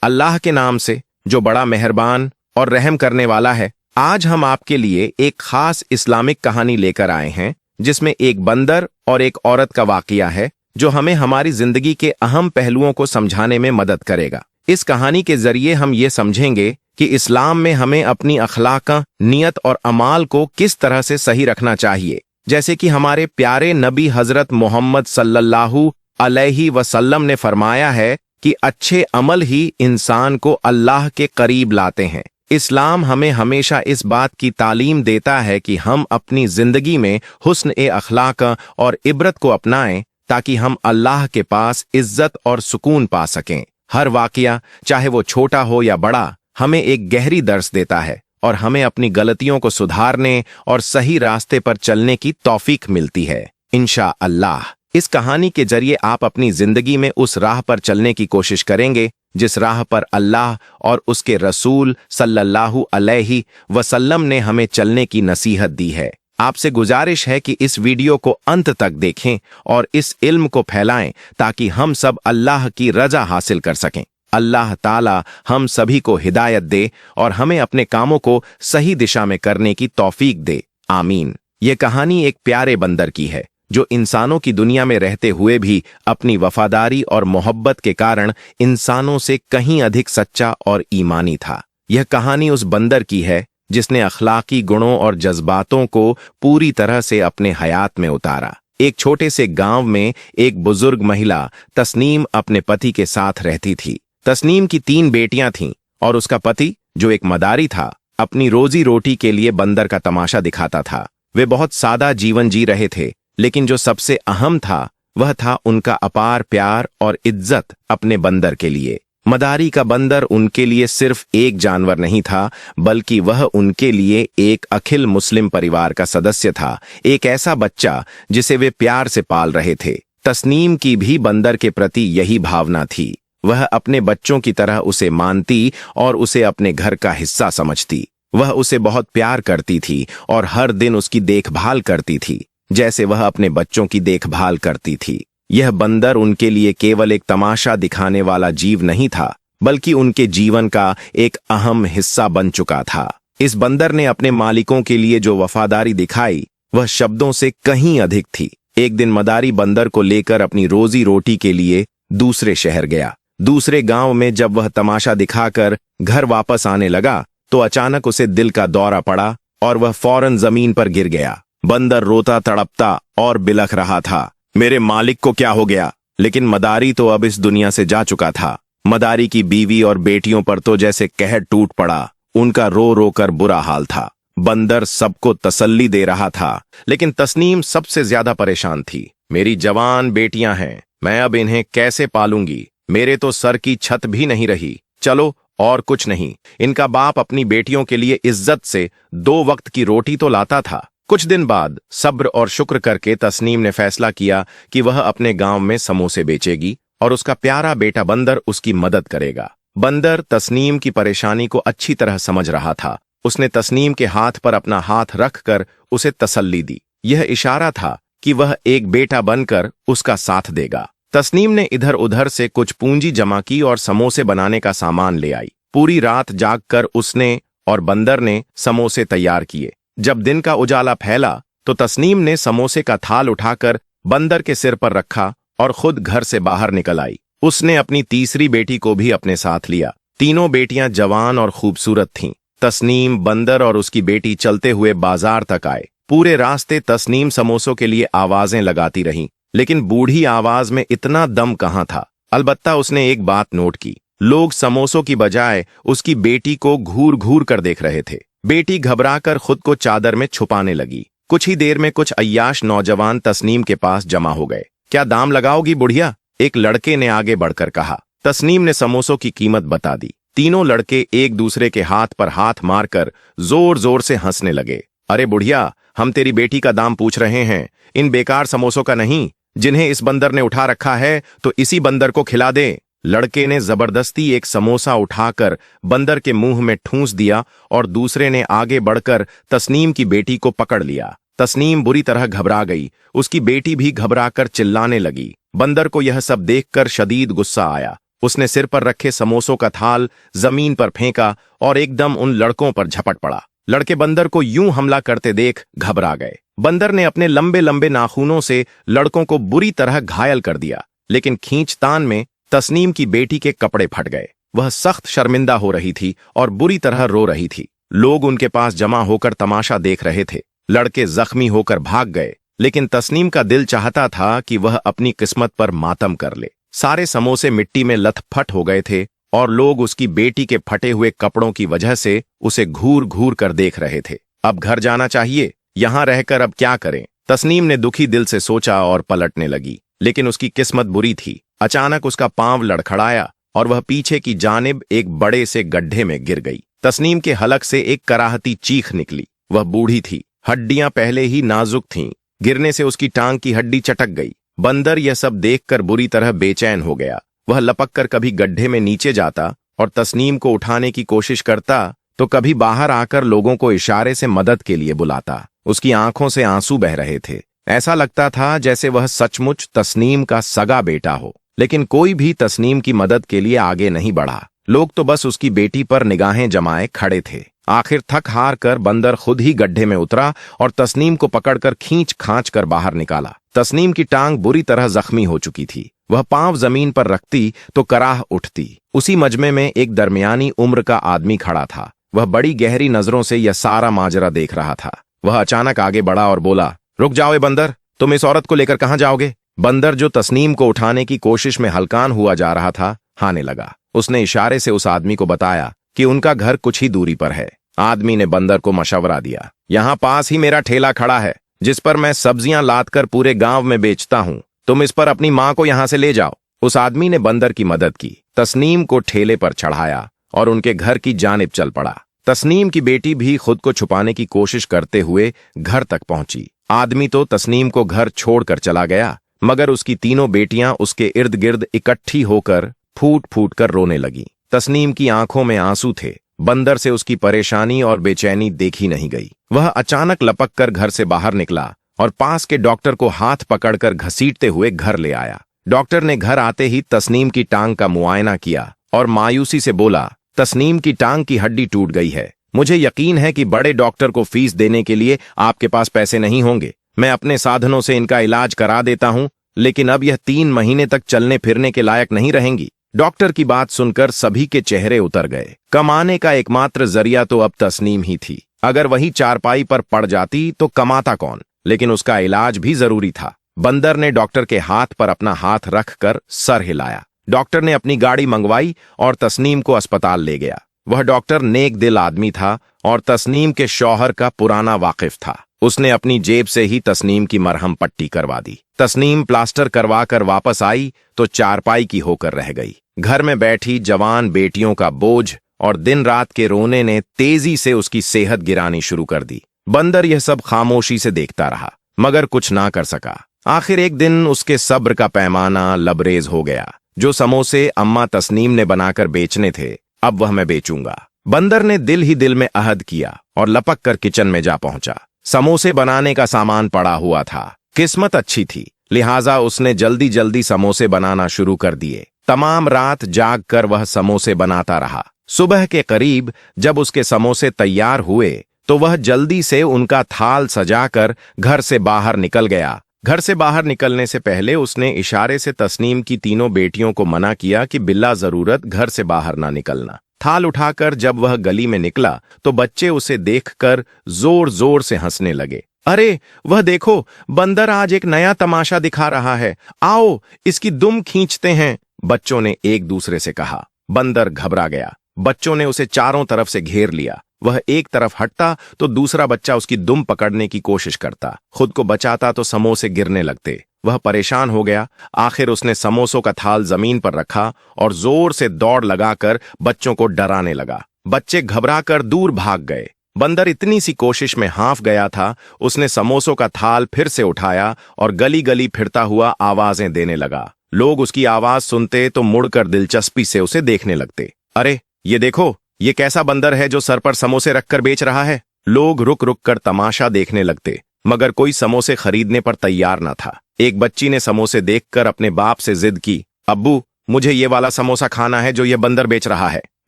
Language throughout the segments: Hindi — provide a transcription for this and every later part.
अल्लाह के नाम से जो बड़ा मेहरबान और रहम करने वाला है। आज हम आपके लिए एक खास इस्लामिक कहानी लेकर आए हैं जिसमें एक बंदर और एक औरत का वाकया है जो हमें हमारी जिंदगी के अहम पहलुओं को समझाने में मदद करेगा। इस कहानी के जरिए हम ये समझेंगे कि इस्लाम में हमें अपनी अखलाक, नियत और अमाल को किस तरह से सही रखना चाहिए। जैसे कि हमारे प्यारे नबी हजरत मोहम्मद सल्लल्लाहु अलैहि वसल्लम ने फरमाया है कि अच्छे अमल ही इंसान को अल्लाह के करीब लाते हैं। इस्लाम हमें हमेशा इस बात की तालीम देता है कि हम अपनी जिंदगी में हुस्न-ए-अखलाक और इबरत को अपनाएं ताकि हम अल्लाह के पास इज्जत और सुकून पा सकें। हर वाकया, चाहे वो छोटा हो या बड़ा, हमें एक गहरी दर्स देता है और हमें अपनी गलतियों को सुधारने और सही रास्ते पर चलने की तौफीक मिलती है इंशाअल्लाह। इस कहानी के जरिए आप अपनी जिंदगी में उस राह पर चलने की कोशिश करेंगे जिस राह पर अल्लाह और उसके रसूल सल्लल्लाहु अलैहि वसल्लम ने हमें चलने की नसीहत दी है। आपसे गुजारिश है कि इस वीडियो को अंत तक देखें और इस इल्म को फैलाएं ताकि हम सब अल्लाह की रजा हासिल कर सकें। अल्लाह ताला हम सभी को हिदायत दे और हमें अपने कामों को सही दिशा में करने की तौफीक दे, आमीन। ये कहानी एक प्यारे बंदर की है जो इंसानों की दुनिया में रहते हुए भी अपनी वफादारी और मोहब्बत के कारण इंसानों से कहीं अधिक सच्चा और ईमानी था। यह कहानी उस बंदर की है जिसने अखलाकी गुणों और जज्बातों को पूरी तरह से अपने हयात में उतारा। एक छोटे से गांव में एक बुजुर्ग महिला तस्नीम अपने पति के साथ रहती थी। तस्नीम की 3 बेटियां थीं और उसका पति, जो एक मदारी था, अपनी रोजी रोटी के लिए बंदर का तमाशा दिखाता था। वे बहुत सादा जीवन जी रहे थे, लेकिन जो सबसे अहम था वह था उनका अपार प्यार और इज्जत अपने बंदर के लिए। मदारी का बंदर उनके लिए सिर्फ एक जानवर नहीं था, बल्कि वह उनके लिए एक अखिल मुस्लिम परिवार का सदस्य था, एक ऐसा बच्चा जिसे वे प्यार से पाल रहे थे। तस्नीम की भी बंदर के प्रति यही भावना थी। वह अपने बच्चों की तरह उसे मानती और उसे अपने घर का हिस्सा समझती। वह उसे बहुत प्यार करती थी और हर दिन उसकी देखभाल करती थी जैसे वह अपने बच्चों की देखभाल करती थी। यह बंदर उनके लिए केवल एक तमाशा दिखाने वाला जीव नहीं था, बल्कि उनके जीवन का एक अहम हिस्सा बन चुका था। इस बंदर ने अपने मालिकों के लिए जो वफादारी दिखाई वह शब्दों से कहीं अधिक थी। एक दिन मदारी बंदर को लेकर अपनी रोजी रोटी के लिए दूसरे शहर गया। दूसरे गांव में जब वह तमाशा दिखाकर घर वापस आने लगा तो अचानक उसे दिल का दौरा पड़ा और वह फौरन जमीन पर गिर गया। बंदर रोता तड़पता और बिलख रहा था, मेरे मालिक को क्या हो गया? लेकिन मदारी तो अब इस दुनिया से जा चुका था। मदारी की बीवी और बेटियों पर तो जैसे कहर टूट पड़ा। उनका रो रो कर बुरा हाल था। बंदर सबको तसल्ली दे रहा था, लेकिन तस्नीम सबसे ज्यादा परेशान थी। मेरी जवान बेटियां हैं, मैं अब इन्हें कैसे पालूंगी? मेरे तो सर की छत भी नहीं रही। चलो और कुछ नहीं, इनका बाप अपनी बेटियों के लिए इज्जत से 2 वक्त की रोटी तो लाता था। कुछ दिन बाद सब्र और शुक्र करके तस्नीम ने फैसला किया कि वह अपने गांव में समोसे बेचेगी और उसका प्यारा बेटा बंदर उसकी मदद करेगा। बंदर तस्नीम की परेशानी को अच्छी तरह समझ रहा था। उसने तस्नीम के हाथ पर अपना हाथ रखकर उसे तसल्ली दी। यह इशारा था कि वह एक बेटा बनकर उसका साथ देगा। तस्नीम ने इधर उधर से कुछ पूंजी जमा की और समोसे बनाने का सामान ले आई। पूरी रात जागकर उसने और बंदर ने समोसे तैयार किए। जब दिन का उजाला फैला तो तस्नीम ने समोसे का थाल उठाकर बंदर के सिर पर रखा और खुद घर से बाहर निकल आई। उसने अपनी तीसरी बेटी को भी अपने साथ लिया। तीनों बेटियां जवान और खूबसूरत थीं। तस्नीम, बंदर और उसकी बेटी चलते हुए बाजार तक आए। पूरे रास्ते तस्नीम समोसों के लिए आवाजें लगाती रहीं, लेकिन बूढ़ी आवाज में इतना दम कहाँ था। अलबत्ता उसने एक बात नोट की, लोग समोसों की बजाय उसकी बेटी को घूर घूर कर देख रहे थे। बेटी घबराकर खुद को चादर में छुपाने लगी। कुछ ही देर में कुछ अय्याश नौजवान तस्नीम के पास जमा हो गए। क्या दाम लगाओगी बुढ़िया? एक लड़के ने आगे बढ़कर कहा। तस्नीम ने समोसों की कीमत बता दी। तीनों लड़के एक दूसरे के हाथ पर हाथ मारकर जोर जोर से हंसने लगे। अरे बुढ़िया, हम तेरी बेटी का दाम पूछ रहे हैं, इन बेकार समोसों का नहीं। जिन्हें इस बंदर ने उठा रखा है तो इसी बंदर को खिला दे। लड़के ने जबरदस्ती एक समोसा उठाकर बंदर के मुंह में ठूंस दिया और दूसरे ने आगे बढ़कर तस्नीम की बेटी को पकड़ लिया। तस्नीम बुरी तरह घबरा गई। उसकी बेटी भी घबराकर चिल्लाने लगी। बंदर को यह सब देखकर शदीद गुस्सा आया। उसने सिर पर रखे समोसों का थाल जमीन पर फेंका और एकदम उन लड़कों पर झपट पड़ा। लड़के बंदर को यूं हमला करते देख घबरा गए। बंदर ने अपने लंबे लंबे नाखूनों से लड़कों को बुरी तरह घायल कर दिया, लेकिन खींचतान में तस्नीम की बेटी के कपड़े फट गए। वह सख्त शर्मिंदा हो रही थी और बुरी तरह रो रही थी। लोग उनके पास जमा होकर तमाशा देख रहे थे। लड़के जख्मी होकर भाग गए, लेकिन तस्नीम का दिल चाहता था कि वह अपनी किस्मत पर मातम कर ले। सारे समोसे मिट्टी में लथपथ हो गए थे और लोग उसकी बेटी के फटे हुए कपड़ों की वजह से उसे घूर घूर कर देख रहे थे। अब घर जाना चाहिए, यहां रहकर अब क्या करें? तस्नीम ने दुखी दिल से सोचा और पलटने लगी, लेकिन उसकी किस्मत बुरी थी। अचानक उसका पांव लड़खड़ाया और वह पीछे की जानिब एक बड़े से गड्ढे में गिर गई। तस्नीम के हलक से एक कराहती चीख निकली। वह बूढ़ी थी, हड्डियां पहले ही नाजुक थीं। गिरने से उसकी टांग की हड्डी चटक गई। बंदर यह सब देखकर बुरी तरह बेचैन हो गया। वह लपक कर कभी गड्ढे में नीचे जाता और तस्नीम को उठाने की कोशिश करता, तो कभी बाहर आकर लोगों को इशारे से मदद के लिए बुलाता। उसकी आंखों से आंसू बह रहे थे। ऐसा लगता था जैसे वह सचमुच तस्नीम का सगा बेटा हो, लेकिन कोई भी तस्नीम की मदद के लिए आगे नहीं बढ़ा। लोग तो बस उसकी बेटी पर निगाहें जमाए खड़े थे। आखिर थक हार कर बंदर खुद ही गड्ढे में उतरा और तस्नीम को पकड़कर खींच खांच कर बाहर निकाला। तस्नीम की टांग बुरी तरह जख्मी हो चुकी थी। वह पांव जमीन पर रखती तो कराह उठती। उसी मजमे में एक दरमियानी उम्र का आदमी खड़ा था। वह बड़ी गहरी नजरों से यह सारा माजरा देख रहा था। वह अचानक आगे बढ़ा और बोला, रुक जाओ बंदर, तुम इस औरत को लेकर कहां जाओगे? बंदर, जो तस्नीम को उठाने की कोशिश में हलकान हुआ जा रहा था, हाने लगा। उसने इशारे से उस आदमी को बताया कि उनका घर कुछ ही दूरी पर है। आदमी ने बंदर को मशवरा दिया, यहां पास ही मेरा ठेला खड़ा है, जिस पर मैं सब्जियां लादकर पूरे गांव में बेचता हूं। तुम इस पर अपनी मां को यहां से ले जाओ। उस आदमी ने बंदर की मदद की, तस्नीम को ठेले पर चढ़ाया और उनके घर की जानिब चल पड़ा। तस्नीम की बेटी भी खुद को छुपाने की कोशिश करते हुए घर तक पहुंची। आदमी तो तस्नीम को घर छोड़कर चला गया, मगर उसकी तीनों बेटियां उसके इर्द गिर्द इकट्ठी होकर फूट फूट कर रोने लगी। तस्नीम की आंखों में आंसू थे। बंदर से उसकी परेशानी और बेचैनी देखी नहीं गई। वह अचानक लपक कर घर से बाहर निकला और पास के डॉक्टर को हाथ पकड़कर घसीटते हुए घर ले आया। डॉक्टर ने घर आते ही तस्नीम की टांग का मुआयना किया और मायूसी से बोला, तस्नीम की टांग की हड्डी टूट गई है। मुझे यकीन है कि बड़े डॉक्टर को फीस देने के लिए आपके पास पैसे नहीं होंगे। मैं अपने साधनों से इनका इलाज करा देता हूं, लेकिन अब यह 3 महीने तक चलने फिरने के लायक नहीं रहेंगी। डॉक्टर की बात सुनकर सभी के चेहरे उतर गए। कमाने का एकमात्र जरिया तो अब तस्नीम ही थी। अगर वही चारपाई पर पड़ जाती तो कमाता कौन? लेकिन उसका इलाज भी जरूरी था। बंदर ने डॉक्टर के हाथ पर अपना हाथ रखकर सर हिलाया। डॉक्टर ने अपनी गाड़ी मंगवाई और तस्नीम को अस्पताल ले गया। वह डॉक्टर नेक दिल आदमी था और तस्नीम के शौहर का पुराना वाकिफ था। उसने अपनी जेब से ही तस्नीम की मरहम पट्टी करवा दी। तस्नीम प्लास्टर करवा कर वापस आई तो चारपाई की होकर रह गई। घर में बैठी जवान बेटियों का बोझ और दिन रात के रोने ने तेजी से उसकी सेहत गिरानी शुरू कर दी। बंदर यह सब खामोशी से देखता रहा, मगर कुछ ना कर सका। आखिर एक दिन उसके सब्र का पैमाना लबरेज हो गया। जो समोसे अम्मा तस्नीम ने बनाकर बेचने थे, अब वह मैं बेचूंगा। बंदर ने दिल ही दिल में अहद किया और लपक कर किचन में जा पहुंचा। समोसे बनाने का सामान पड़ा हुआ था। किस्मत अच्छी थी, लिहाजा उसने जल्दी जल्दी समोसे बनाना शुरू कर दिए। तमाम रात जाग कर वह समोसे बनाता रहा। सुबह के करीब जब उसके समोसे तैयार हुए तो वह जल्दी से उनका थाल सजाकर घर से बाहर निकल गया। घर से बाहर निकलने से पहले उसने इशारे से तस्नीम की तीनों बेटियों को मना किया कि बिला जरूरत घर से बाहर ना निकलना। थाल उठाकर जब वह गली में निकला तो बच्चे उसे देखकर जोर जोर से हंसने लगे। अरे वह देखो, बंदर आज एक नया तमाशा दिखा रहा है, आओ इसकी दुम खींचते हैं, बच्चों ने एक दूसरे से कहा। बंदर घबरा गया। बच्चों ने उसे चारों तरफ से घेर लिया। वह एक तरफ हटता तो दूसरा बच्चा उसकी दुम पकड़ने की कोशिश करता। खुद को बचाता तो समोसे गिरने लगते। वह परेशान हो गया। आखिर उसने समोसों का थाल जमीन पर रखा और जोर से दौड़ लगाकर बच्चों को डराने लगा। बच्चे घबराकर दूर भाग गए। बंदर इतनी सी कोशिश में हाफ गया था, उसने समोसों का थाल फिर से उठाया और गली गली फिरता हुआ आवाजें देने लगा। लोग उसकी आवाज सुनते तो मुड़कर दिलचस्पी से उसे देखने लगते। अरे ये देखो, ये कैसा बंदर है जो सर पर समोसे रखकर बेच रहा है? लोग रुक रुक कर तमाशा देखने लगते, मगर कोई समोसे खरीदने पर तैयार न था। एक बच्ची ने समोसे देखकर अपने बाप से जिद की, अब्बू मुझे ये वाला समोसा खाना है जो ये बंदर बेच रहा है,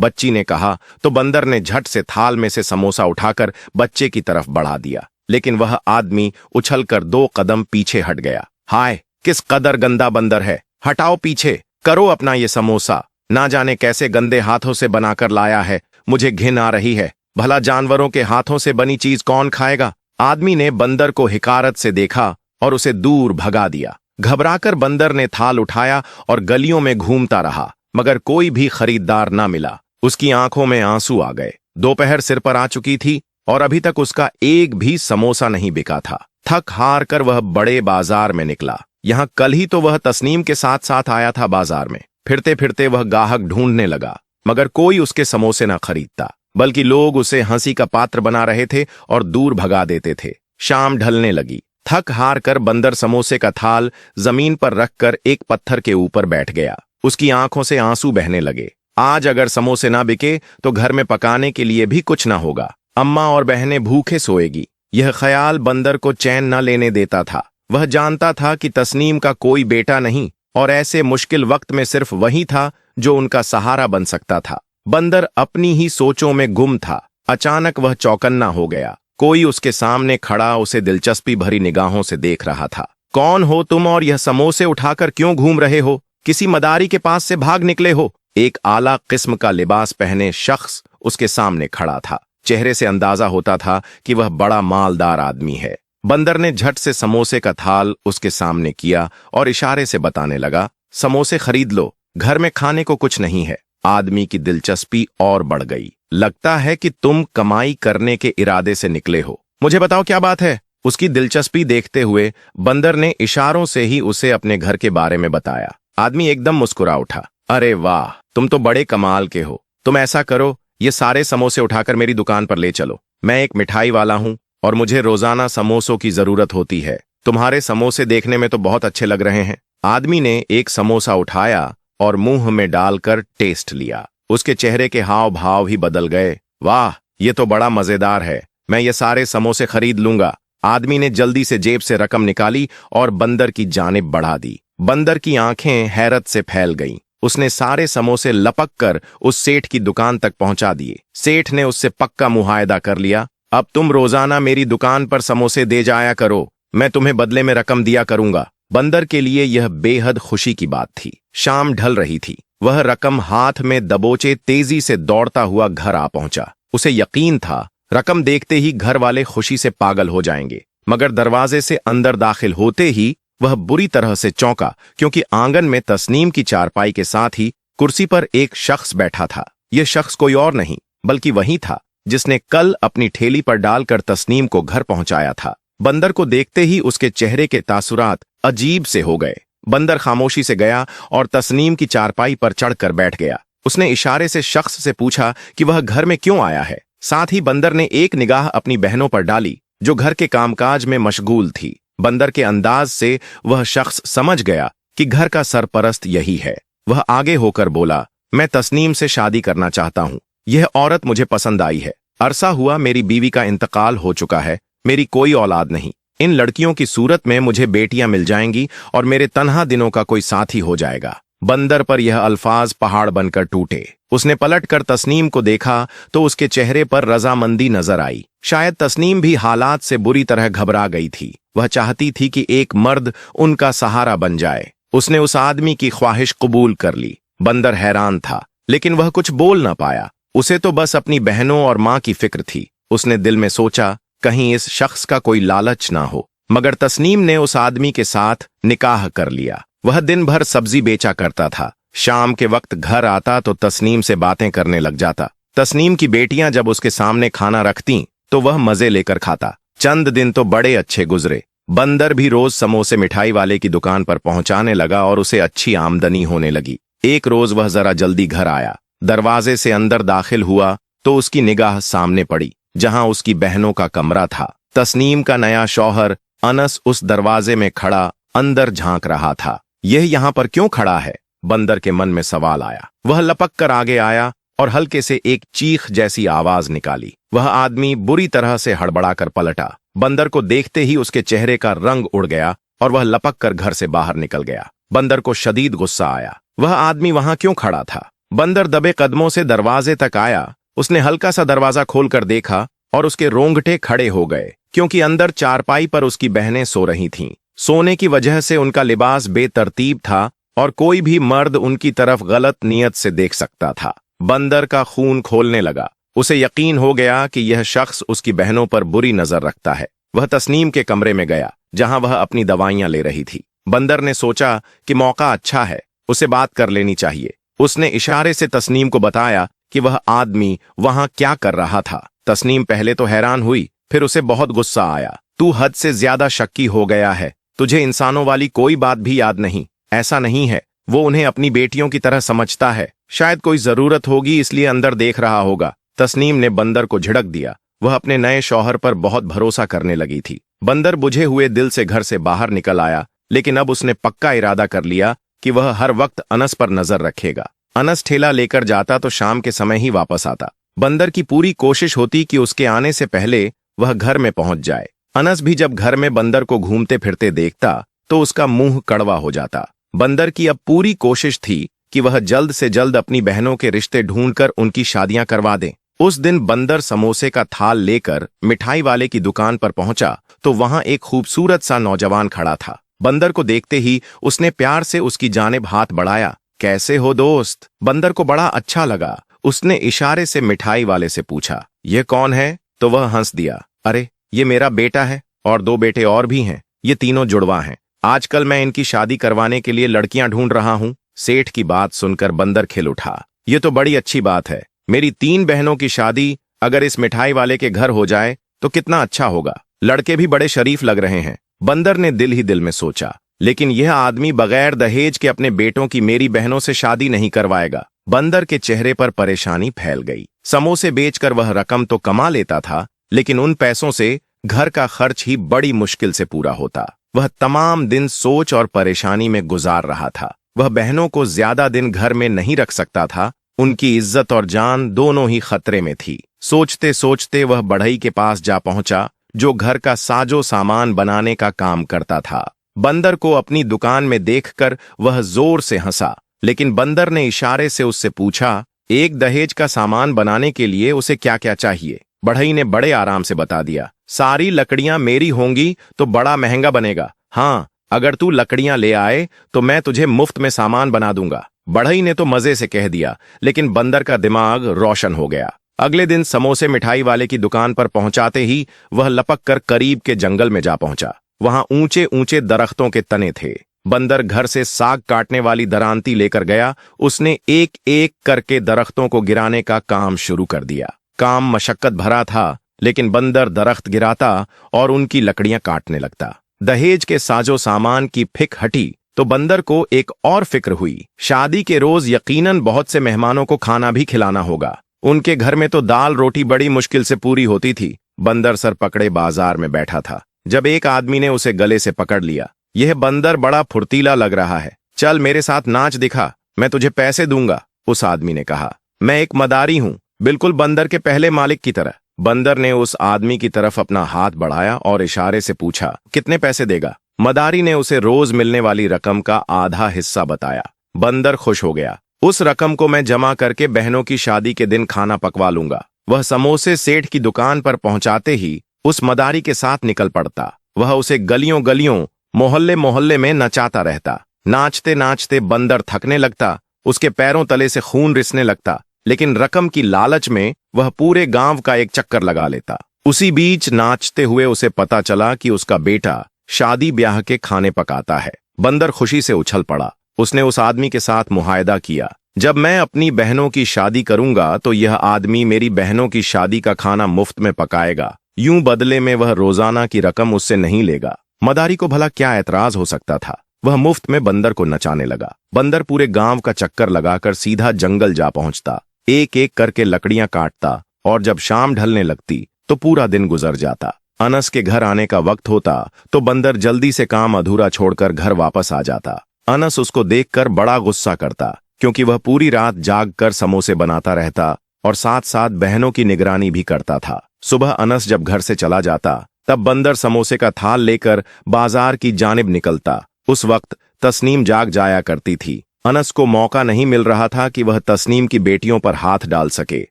बच्ची ने कहा। तो बंदर ने झट से थाल में से समोसा उठाकर बच्चे की तरफ बढ़ा दिया, लेकिन वह आदमी उछलकर 2 कदम पीछे हट गया। हाय, किस कदर गंदा बंदर है, हटाओ पीछे, करो अपना ये समोसा, ना जाने कैसे गंदे हाथों से बनाकर लाया है, मुझे घिन आ रही है, भला जानवरों के हाथों से बनी चीज कौन खाएगा। आदमी ने बंदर को हिकारत से देखा और उसे दूर भगा दिया। घबराकर बंदर ने थाल उठाया और गलियों में घूमता रहा, मगर कोई भी खरीदार ना मिला। उसकी आंखों में आंसू आ गए। दोपहर सिर पर आ चुकी थी और अभी तक उसका एक भी समोसा नहीं बिका था। थक हार कर वह बड़े बाजार में निकला। यहाँ कल ही तो वह तस्नीम के साथ साथ आया था बाजार में। फिरते फिरते वह ग्राहक ढूंढने लगा, मगर कोई उसके समोसे न खरीदता, बल्कि लोग उसे हंसी का पात्र बना रहे थे और दूर भगा देते थे। शाम ढलने लगी। थक हार कर बंदर समोसे का थाल जमीन पर रखकर एक पत्थर के ऊपर बैठ गया। उसकी आंखों से आंसू बहने लगे। आज अगर समोसे ना बिके तो घर में पकाने के लिए भी कुछ ना होगा, अम्मा और बहनें भूखे सोएगी। यह ख्याल बंदर को चैन न लेने देता था। वह जानता था कि तस्नीम का कोई बेटा नहीं और ऐसे मुश्किल वक्त में सिर्फ वही था जो उनका सहारा बन सकता था। बंदर अपनी ही सोचों में गुम था। अचानक वह चौकन्ना हो गया। कोई उसके सामने खड़ा उसे दिलचस्पी भरी निगाहों से देख रहा था। कौन हो तुम और यह समोसे उठाकर क्यों घूम रहे हो? किसी मदारी के पास से भाग निकले हो? एक आला किस्म का लिबास पहने शख्स उसके सामने खड़ा था। चेहरे से अंदाजा होता था कि वह बड़ा मालदार आदमी है। बंदर ने झट से समोसे का थाल उसके सामने किया और इशारे से बताने लगा, समोसे खरीद लो, घर में खाने को कुछ नहीं है। आदमी की दिलचस्पी और बढ़ गई। लगता है कि तुम कमाई करने के इरादे से निकले हो, मुझे बताओ क्या बात है? उसकी दिलचस्पी देखते हुए बंदर ने इशारों से ही उसे अपने घर के बारे में बताया। आदमी एकदम मुस्कुरा उठा। अरे वाह, तुम तो बड़े कमाल के हो। तुम ऐसा करो, ये सारे समोसे उठाकर मेरी दुकान पर ले चलो। मैं एक मिठाई वाला हूं और मुझे रोजाना समोसों की जरूरत होती है। तुम्हारे समोसे देखने में तो बहुत अच्छे लग रहे हैं। आदमी ने एक समोसा उठाया और मुंह में डालकर टेस्ट लिया। उसके चेहरे के हाव भाव ही बदल गए। वाह, ये तो बड़ा मजेदार है, मैं ये सारे समोसे खरीद लूंगा। आदमी ने जल्दी से जेब से रकम निकाली और बंदर की जानिब बढ़ा दी। बंदर की आंखें हैरत से फैल गईं। उसने सारे समोसे लपक कर उस सेठ की दुकान तक पहुंचा दिए। सेठ ने उससे पक्का मुआहदा कर लिया, अब तुम रोजाना मेरी दुकान पर समोसे दे जाया करो, मैं तुम्हें बदले में रकम दिया करूंगा। बंदर के लिए यह बेहद खुशी की बात थी। शाम ढल रही थी। वह रकम हाथ में दबोचे तेजी से दौड़ता हुआ घर आ पहुंचा। उसे यकीन था रकम देखते ही घर वाले खुशी से पागल हो जाएंगे, मगर दरवाजे से अंदर दाखिल होते ही वह बुरी तरह से चौंका, क्योंकि आंगन में तस्नीम की चारपाई के साथ ही कुर्सी पर एक शख्स बैठा था। यह शख्स कोई और नहीं बल्कि वही था जिसने कल अपनी ठेली पर डालकर तस्नीम को घर पहुंचाया था। बंदर को देखते ही उसके चेहरे के तासुरात अजीब से हो गए। बंदर खामोशी से गया और तस्नीम की चारपाई पर चढ़कर बैठ गया। उसने इशारे से शख्स से पूछा कि वह घर में क्यों आया है। साथ ही बंदर ने एक निगाह अपनी बहनों पर डाली जो घर के कामकाज में मशगूल थी। बंदर के अंदाज से वह शख्स समझ गया कि घर का सरपरस्त यही है। वह आगे होकर बोला, मैं तस्नीम से शादी करना चाहता हूं। यह औरत मुझे पसंद आई है। अरसा हुआ मेरी बीवी का इंतकाल हो चुका है, मेरी कोई औलाद नहीं। इन लड़कियों की सूरत में मुझे बेटियां मिल जाएंगी और मेरे तन्हा दिनों का कोई साथी हो जाएगा। बंदर पर यह अल्फाज पहाड़ बनकर टूटे। उसने पलटकर तस्नीम को देखा तो उसके चेहरे पर रजामंदी नजर आई। शायद तस्नीम भी हालात से बुरी तरह घबरा गई थी। वह चाहती थी कि एक मर्द उनका सहारा बन जाए। उसने उस आदमी की ख्वाहिश कबूल कर ली। बंदर हैरान था, लेकिन वह कुछ बोल न पाया। उसे तो बस अपनी बहनों और मां की फिक्र थी। उसने दिल में सोचा, कहीं इस शख्स का कोई लालच ना हो। मगर तस्नीम ने उस आदमी के साथ निकाह कर लिया। वह दिन भर सब्जी बेचा करता था। शाम के वक्त घर आता तो तस्नीम से बातें करने लग जाता। तस्नीम की बेटियां जब उसके सामने खाना रखतीं तो वह मजे लेकर खाता। चंद दिन तो बड़े अच्छे गुजरे। बंदर भी रोज समोसे मिठाई वाले की दुकान पर पहुंचाने लगा और उसे अच्छी आमदनी होने लगी। एक रोज वह जरा जल्दी घर आया। दरवाजे से अंदर दाखिल हुआ तो उसकी निगाह सामने पड़ी, जहां उसकी बहनों का कमरा था। तस्नीम का नया शौहर अनस उस दरवाजे में खड़ा अंदर झांक रहा था। यह यहां पर क्यों खड़ा है? बंदर के मन में सवाल आया। वह लपक कर आगे आया और हल्के से एक चीख जैसी आवाज निकाली। वह आदमी बुरी तरह से हड़बड़ाकर पलटा। बंदर को देखते ही उसके चेहरे का रंग उड़ गया और वह लपक कर घर से बाहर निकल गया। बंदर को शदीद गुस्सा आया। वह आदमी वहां क्यों खड़ा था? बंदर दबे कदमों से दरवाजे तक आया। उसने हल्का सा दरवाजा खोलकर देखा और उसके रोंगटे खड़े हो गए, क्योंकि अंदर चारपाई पर उसकी बहनें सो रही थीं। सोने की वजह से उनका लिबास बेतरतीब था और कोई भी मर्द उनकी तरफ गलत नियत से देख सकता था। बंदर का खून खोलने लगा। उसे यकीन हो गया कि यह शख्स उसकी बहनों पर बुरी नजर रखता है। वह तस्नीम के कमरे में गया, जहां वह अपनी दवाइयां ले रही थी। बंदर ने सोचा कि मौका अच्छा है, उसे बात कर लेनी चाहिए। उसने इशारे से तस्नीम को बताया कि वह आदमी वहां क्या कर रहा था। तस्नीम पहले तो हैरान हुई, फिर उसे बहुत गुस्सा आया। तू हद से ज्यादा शक्की हो गया है। तुझे इंसानों वाली कोई बात भी याद नहीं। ऐसा नहीं है, वो उन्हें अपनी बेटियों की तरह समझता है। शायद कोई जरूरत होगी इसलिए अंदर देख रहा होगा। तस्नीम ने बंदर को झिड़क दिया। वह अपने नए शौहर पर बहुत भरोसा करने लगी थी। बंदर बुझे हुए दिल से घर से बाहर निकल आया, लेकिन अब उसने पक्का इरादा कर लिया कि वह हर वक्त अनस पर नजर रखेगा। अनस ठेला लेकर जाता तो शाम के समय ही वापस आता। बंदर की पूरी कोशिश होती कि उसके आने से पहले वह घर में पहुंच जाए। अनस भी जब घर में बंदर को घूमते फिरते देखता तो उसका मुंह कड़वा हो जाता। बंदर की अब पूरी कोशिश थी कि वह जल्द से जल्द अपनी बहनों के रिश्ते ढूंढकर उनकी शादियां करवा दे। उस दिन बंदर समोसे का थाल लेकर मिठाई वाले की दुकान पर पहुंचा तो वहां एक खूबसूरत सा नौजवान खड़ा था। बंदर को देखते ही उसने प्यार से उसकी जानिब हाथ बढ़ाया। कैसे हो दोस्त? बंदर को बड़ा अच्छा लगा। उसने इशारे से मिठाई वाले से पूछा, यह कौन है? तो वह हंस दिया, अरे ये मेरा बेटा है और 2 बेटे और भी हैं। ये तीनों जुड़वा हैं। आजकल मैं इनकी शादी करवाने के लिए लड़कियां ढूंढ रहा हूं। सेठ की बात सुनकर बंदर खिल उठा। ये तो बड़ी अच्छी बात है। मेरी 3 बहनों की शादी अगर इस मिठाई वाले के घर हो जाए तो कितना अच्छा होगा। लड़के भी बड़े शरीफ लग रहे हैं। बंदर ने दिल ही दिल में सोचा, लेकिन यह आदमी बगैर दहेज के अपने बेटों की मेरी बहनों से शादी नहीं करवाएगा। बंदर के चेहरे पर परेशानी फैल गई। समोसे बेचकर वह रकम तो कमा लेता था, लेकिन उन पैसों से घर का खर्च ही बड़ी मुश्किल से पूरा होता। वह तमाम दिन सोच और परेशानी में गुजार रहा था। वह बहनों को ज्यादा दिन घर में नहीं रख सकता था। उनकी इज्जत और जान दोनों ही खतरे में थी। सोचते सोचते वह बढ़ई के पास जा पहुंचा, जो घर का साजो सामान बनाने का काम करता था। बंदर को अपनी दुकान में देखकर वह जोर से हंसा, लेकिन बंदर ने इशारे से उससे पूछा, एक दहेज का सामान बनाने के लिए उसे क्या क्या चाहिए? बढ़ई ने बड़े आराम से बता दिया, सारी लकड़ियां मेरी होंगी तो बड़ा महंगा बनेगा। हाँ, अगर तू लकड़ियां ले आए तो मैं तुझे मुफ्त में सामान बना दूंगा। बढ़ई ने तो मजे से कह दिया, लेकिन बंदर का दिमाग रोशन हो गया। अगले दिन समोसे मिठाई वाले की दुकान पर पहुंचाते ही वह लपक कर करीब के जंगल में जा पहुंचा। वहां ऊंचे ऊंचे दरख्तों के तने थे। बंदर घर से साग काटने वाली दरांती लेकर गया। उसने एक एक करके दरख्तों को गिराने का काम शुरू कर दिया। काम मशक्कत भरा था, लेकिन बंदर दरख्त गिराता और उनकी लकड़ियां काटने लगता। दहेज के साजो सामान की फिक हटी तो बंदर को एक और फिक्र हुई। शादी के रोज यकीनन बहुत से मेहमानों को खाना भी खिलाना होगा। उनके घर में तो दाल रोटी बड़ी मुश्किल से पूरी होती थी। बंदर सर पकड़े बाजार में बैठा था, जब एक आदमी ने उसे गले से पकड़ लिया। यह बंदर बड़ा फुर्तीला लग रहा है, चल मेरे साथ नाच दिखा, मैं तुझे पैसे दूंगा। उस आदमी ने कहा, मैं एक मदारी हूं, बिल्कुल बंदर के पहले मालिक की तरह। बंदर ने उस आदमी की तरफ अपना हाथ बढ़ाया और इशारे से पूछा, कितने पैसे देगा? मदारी ने उसे रोज मिलने वाली रकम का आधा हिस्सा बताया। बंदर खुश हो गया। उस रकम को मैं जमा करके बहनों की शादी के दिन खाना पकवा लूंगा। वह समोसे सेठ की दुकान पर पहुंचाते ही उस मदारी के साथ निकल पड़ता। वह उसे गलियों गलियों मोहल्ले मोहल्ले में नचाता रहता। नाचते नाचते बंदर थकने लगता, उसके पैरों तले से खून रिसने लगता, लेकिन रकम की लालच में वह पूरे गांव का एक चक्कर लगा लेता। उसी बीच नाचते हुए उसे पता चला कि उसका बेटा शादी ब्याह के खाने पकाता है। बंदर खुशी से उछल पड़ा। उसने उस आदमी के साथ मुआहदा किया, जब मैं अपनी बहनों की शादी करूंगा तो यह आदमी मेरी बहनों की शादी का खाना मुफ्त में पकाएगा। यूं बदले में वह रोजाना की रकम उससे नहीं लेगा। मदारी को भला क्या एतराज हो सकता था। वह मुफ्त में बंदर को नचाने लगा। बंदर पूरे गांव का चक्कर लगाकर सीधा जंगल जा पहुंचता, एक एक करके लकड़ियां काटता, और जब शाम ढलने लगती तो पूरा दिन गुजर जाता। अनस के घर आने का वक्त होता तो बंदर जल्दी से काम अधूरा छोड़कर घर वापस आ जाता। अनस उसको देखकर बड़ा गुस्सा करता, क्योंकि वह पूरी रात जाग कर समोसे बनाता रहता और साथ साथ बहनों की निगरानी भी करता था। सुबह अनस जब घर से चला जाता तब बंदर समोसे का थाल लेकर बाजार की जानिब निकलता। उस वक्त तस्नीम जाग जाया करती थी। अनस को मौका नहीं मिल रहा था कि वह तस्नीम की बेटियों पर हाथ डाल सके।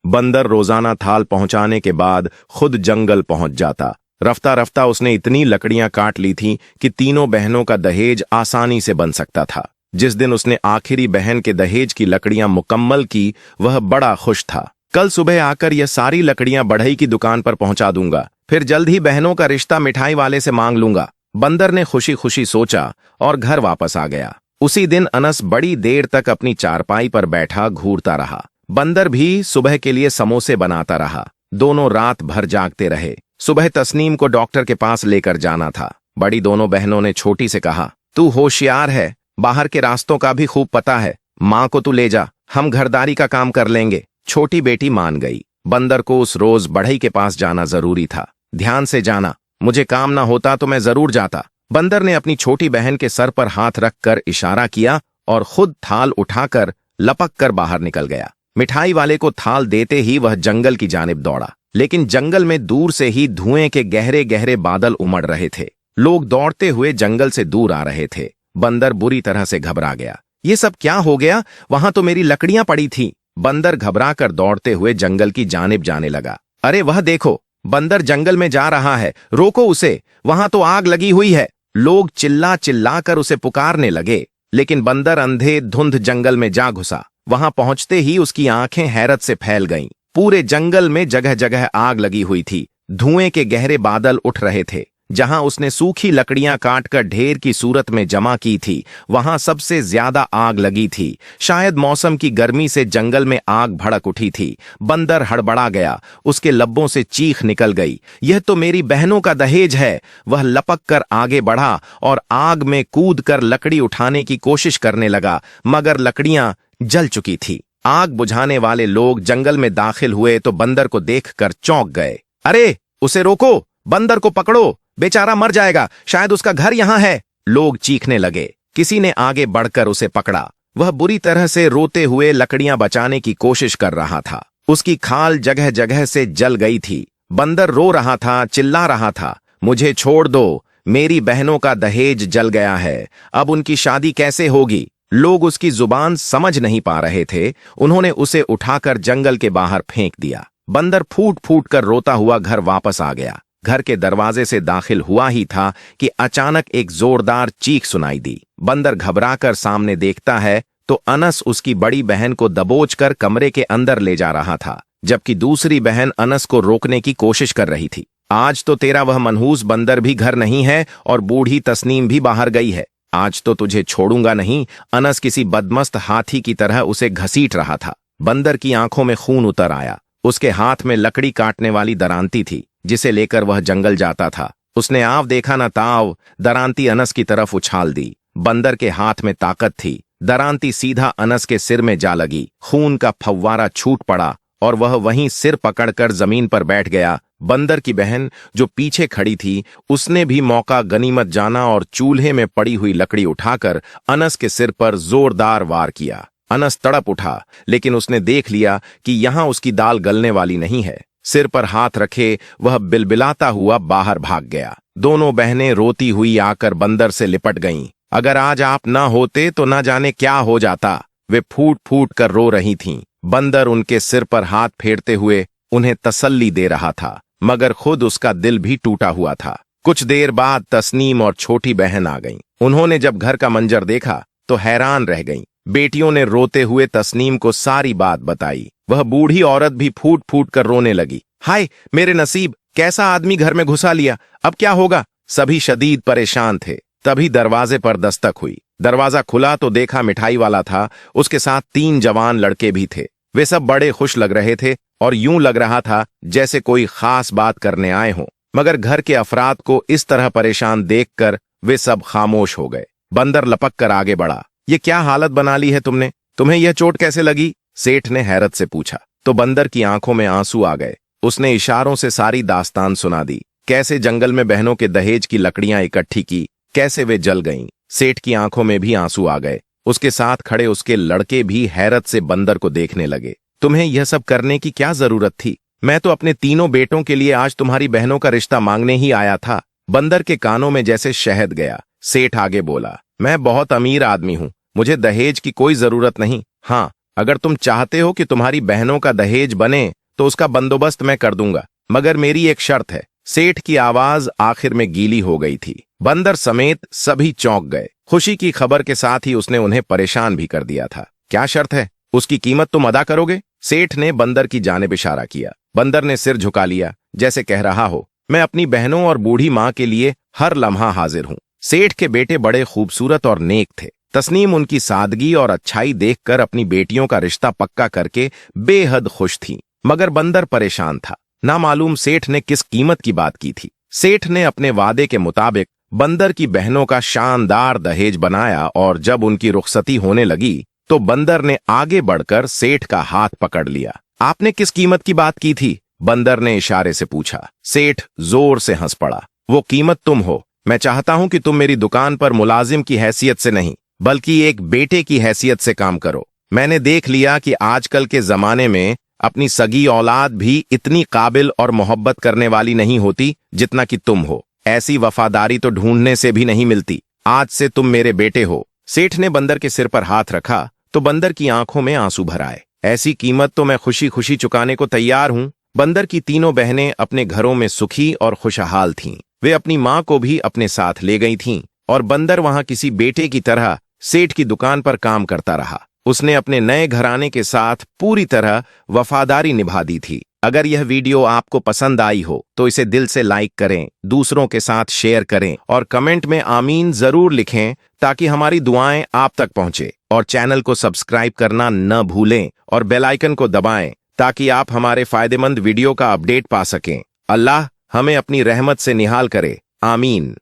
बंदर रोजाना थाल पहुंचाने के बाद खुद जंगल पहुंच जाता। रफ्ता रफ्ता उसने इतनी लकड़ियां काट ली थीं कि तीनों बहनों का दहेज आसानी से बन सकता था। जिस दिन उसने आखिरी बहन के दहेज की लकड़ियां मुकम्मल की, वह बड़ा खुश था। कल सुबह आकर यह सारी लकड़ियां बढ़ई की दुकान पर पहुंचा दूंगा, फिर जल्द ही बहनों का रिश्ता मिठाई वाले से मांग लूंगा। बंदर ने खुशी खुशी सोचा और घर वापस आ गया। उसी दिन अनस बड़ी देर तक अपनी चारपाई पर बैठा घूरता रहा। बंदर भी सुबह के लिए समोसे बनाता रहा। दोनों रात भर जागते रहे। सुबह तस्नीम को डॉक्टर के पास लेकर जाना था। बड़ी दोनों बहनों ने छोटी से कहा, तू होशियार है, बाहर के रास्तों का भी खूब पता है, माँ को तू ले जा, हम घरदारी का काम कर लेंगे। छोटी बेटी मान गई। बंदर को उस रोज बढ़ई के पास जाना जरूरी था। ध्यान से जाना, मुझे काम ना होता तो मैं जरूर जाता। बंदर ने अपनी छोटी बहन के सर पर हाथ रखकर इशारा किया और खुद थाल उठाकर लपक कर बाहर निकल गया। मिठाई वाले को थाल देते ही वह जंगल की जानिब दौड़ा, लेकिन जंगल में दूर से ही धुएं के गहरे गहरे बादल उमड़ रहे थे। लोग दौड़ते हुए जंगल से दूर आ रहे थे। बंदर बुरी तरह से घबरा गया। ये सब क्या हो गया? वहां तो मेरी लकड़ियां पड़ी थीं। बंदर घबराकर दौड़ते हुए जंगल की जानिब जाने लगा। अरे वह देखो, बंदर जंगल में जा रहा है, रोको उसे, वहां तो आग लगी हुई है। लोग चिल्ला चिल्ला कर उसे पुकारने लगे, लेकिन बंदर अंधे धुंध जंगल में जा घुसा। वहां पहुंचते ही उसकी आंखें हैरत से फैल गईं। पूरे जंगल में जगह जगह आग लगी हुई थी। धुएं के गहरे बादल उठ रहे थे। जहां उसने सूखी लकड़ियां काटकर ढेर की सूरत में जमा की थी, वहां सबसे ज्यादा आग लगी थी। शायद मौसम की गर्मी से जंगल में आग भड़क उठी थी। बंदर हड़बड़ा गया। उसके लब्बों से चीख निकल गई, यह तो मेरी बहनों का दहेज है। वह लपक कर आगे बढ़ा और आग में कूद कर लकड़ी उठाने की कोशिश करने लगा, मगर लकड़ियां जल चुकी थी। आग बुझाने वाले लोग जंगल में दाखिल हुए तो बंदर को देखकर चौंक गए। अरे उसे रोको, बंदर को पकड़ो, बेचारा मर जाएगा, शायद उसका घर यहां है। लोग चीखने लगे। किसी ने आगे बढ़कर उसे पकड़ा। वह बुरी तरह से रोते हुए लकड़ियां बचाने की कोशिश कर रहा था। उसकी खाल जगह जगह से जल गई थी। बंदर रो रहा था, चिल्ला रहा था, मुझे छोड़ दो, मेरी बहनों का दहेज जल गया है, अब उनकी शादी कैसे होगी? लोग उसकी जुबान समझ नहीं पा रहे थे। उन्होंने उसे उठाकर जंगल के बाहर फेंक दिया। बंदर फूट फूट कर रोता हुआ घर वापस आ गया। घर के दरवाजे से दाखिल हुआ ही था कि अचानक एक जोरदार चीख सुनाई दी। बंदर घबराकर सामने देखता है तो अनस उसकी बड़ी बहन को दबोचकर कमरे के अंदर ले जा रहा था, जबकि दूसरी बहन अनस को रोकने की कोशिश कर रही थी। आज तो तेरा वह मनहूस बंदर भी घर नहीं है और बूढ़ी तस्नीम भी बाहर गई है। आज तो तुझे छोड़ूंगा नहीं। अनस किसी बदमस्त हाथी की तरह उसे घसीट रहा था। बंदर की आंखों में खून उतर आया। उसके हाथ में लकड़ी काटने वाली दरांती थी, जिसे लेकर वह जंगल जाता था। उसने आव देखा न ताव, दरांती अनस की तरफ उछाल दी। बंदर के हाथ में ताकत थी। दरांती सीधा अनस के सिर में जा लगी। खून का फव्वारा छूट पड़ा और वह वहीं सिर पकड़कर जमीन पर बैठ गया। बंदर की बहन जो पीछे खड़ी थी, उसने भी मौका गनीमत जाना और चूल्हे में पड़ी हुई लकड़ी उठाकर अनस के सिर पर जोरदार वार किया। अनस तड़प उठा, लेकिन उसने देख लिया कि यहां उसकी दाल गलने वाली नहीं है। सिर पर हाथ रखे वह बिलबिलाता हुआ बाहर भाग गया। दोनों बहनें रोती हुई आकर बंदर से लिपट गईं। अगर आज आप ना होते तो ना जाने क्या हो जाता। वे फूट फूट कर रो रही थीं। बंदर उनके सिर पर हाथ फेरते हुए उन्हें तसल्ली दे रहा था, मगर खुद उसका दिल भी टूटा हुआ था। कुछ देर बाद तस्नीम और छोटी बहन आ गईं। उन्होंने जब घर का मंजर देखा तो हैरान रह गईं। बेटियों ने रोते हुए तस्नीम को सारी बात बताई। वह बूढ़ी औरत भी फूट फूट कर रोने लगी। हाय मेरे नसीब, कैसा आदमी घर में घुसा लिया, अब क्या होगा? सभी शदीद परेशान थे। तभी दरवाजे पर दस्तक हुई। दरवाजा खुला तो देखा मिठाई वाला था। उसके साथ 3 जवान लड़के भी थे। वे सब बड़े खुश लग रहे थे और यूं लग रहा था जैसे कोई खास बात करने आए हों, मगर घर के अफराद को इस तरह परेशान देखकर वे सब खामोश हो गए। बंदर लपक कर आगे बढ़ा। ये क्या हालत बना ली है तुमने? तुम्हें यह चोट कैसे लगी? सेठ ने हैरत से पूछा। तो बंदर की आंखों में आंसू आ गए। उसने इशारों से सारी दास्तान सुना दी। कैसे जंगल में बहनों के दहेज की लकड़ियां इकट्ठी की, कैसे वे जल गईं। सेठ की आंखों में भी आंसू आ गए। उसके साथ खड़े उसके लड़के भी हैरत से बंदर को देखने लगे। तुम्हें यह सब करने की क्या जरूरत थी? मैं तो अपने तीनों बेटों के लिए आज तुम्हारी बहनों का रिश्ता मांगने ही आया था। बंदर के कानों में जैसे शहद गया। सेठ आगे बोला, मैं बहुत अमीर आदमी हूं, मुझे दहेज की कोई जरूरत नहीं। हाँ, अगर तुम चाहते हो कि तुम्हारी बहनों का दहेज बने तो उसका बंदोबस्त मैं कर दूंगा, मगर मेरी एक शर्त है। सेठ की आवाज आखिर में गीली हो गई थी। बंदर समेत सभी चौंक गए। खुशी की खबर के साथ ही उसने उन्हें परेशान भी कर दिया था। क्या शर्त है? उसकी कीमत तुम अदा करोगे? सेठ ने बंदर की जानिब इशारा किया। बंदर ने सिर झुका लिया, जैसे कह रहा हो, मैं अपनी बहनों और बूढ़ी मां के लिए हर लम्हा हाजिर हूं। सेठ के बेटे बड़े खूबसूरत और नेक थे। तस्नीम उनकी सादगी और अच्छाई देखकर अपनी बेटियों का रिश्ता पक्का करके बेहद खुश थी, मगर बंदर परेशान था। ना मालूम सेठ ने किस कीमत की बात की थी। सेठ ने अपने वादे के मुताबिक बंदर की बहनों का शानदार दहेज बनाया और जब उनकी रुखसती होने लगी तो बंदर ने आगे बढ़कर सेठ का हाथ पकड़ लिया। आपने किस कीमत की बात की थी? बंदर ने इशारे से पूछा। सेठ जोर से हंस पड़ा। वो कीमत तुम हो। मैं चाहता हूं कि तुम मेरी दुकान पर मुलाजिम की हैसियत से नहीं, बल्कि एक बेटे की हैसियत से काम करो। मैंने देख लिया कि आजकल के जमाने में अपनी सगी औलाद भी इतनी काबिल और मोहब्बत करने वाली नहीं होती जितना कि तुम हो। ऐसी वफादारी तो ढूंढने से भी नहीं मिलती। आज से तुम मेरे बेटे हो। सेठ ने बंदर के सिर पर हाथ रखा तो बंदर की आंखों में आंसू भर आए। ऐसी कीमत तो मैं खुशी खुशी चुकाने को तैयार हूं। बंदर की तीनों बहनें अपने घरों में सुखी और खुशहाल थीं। वे अपनी मां को भी अपने साथ ले गई थीं और बंदर वहां किसी बेटे की तरह सेठ की दुकान पर काम करता रहा। उसने अपने नए घराने के साथ पूरी तरह वफादारी निभा दी थी। अगर यह वीडियो आपको पसंद आई हो तो इसे दिल से लाइक करें, दूसरों के साथ शेयर करें और कमेंट में आमीन जरूर लिखें ताकि हमारी दुआएं आप तक पहुंचे। और चैनल को सब्सक्राइब करना न भूलें और बेल आइकन को दबाएं ताकि आप हमारे फायदेमंद वीडियो का अपडेट पा सकें। अल्लाह हमें अपनी रहमत से निहाल करे। आमीन।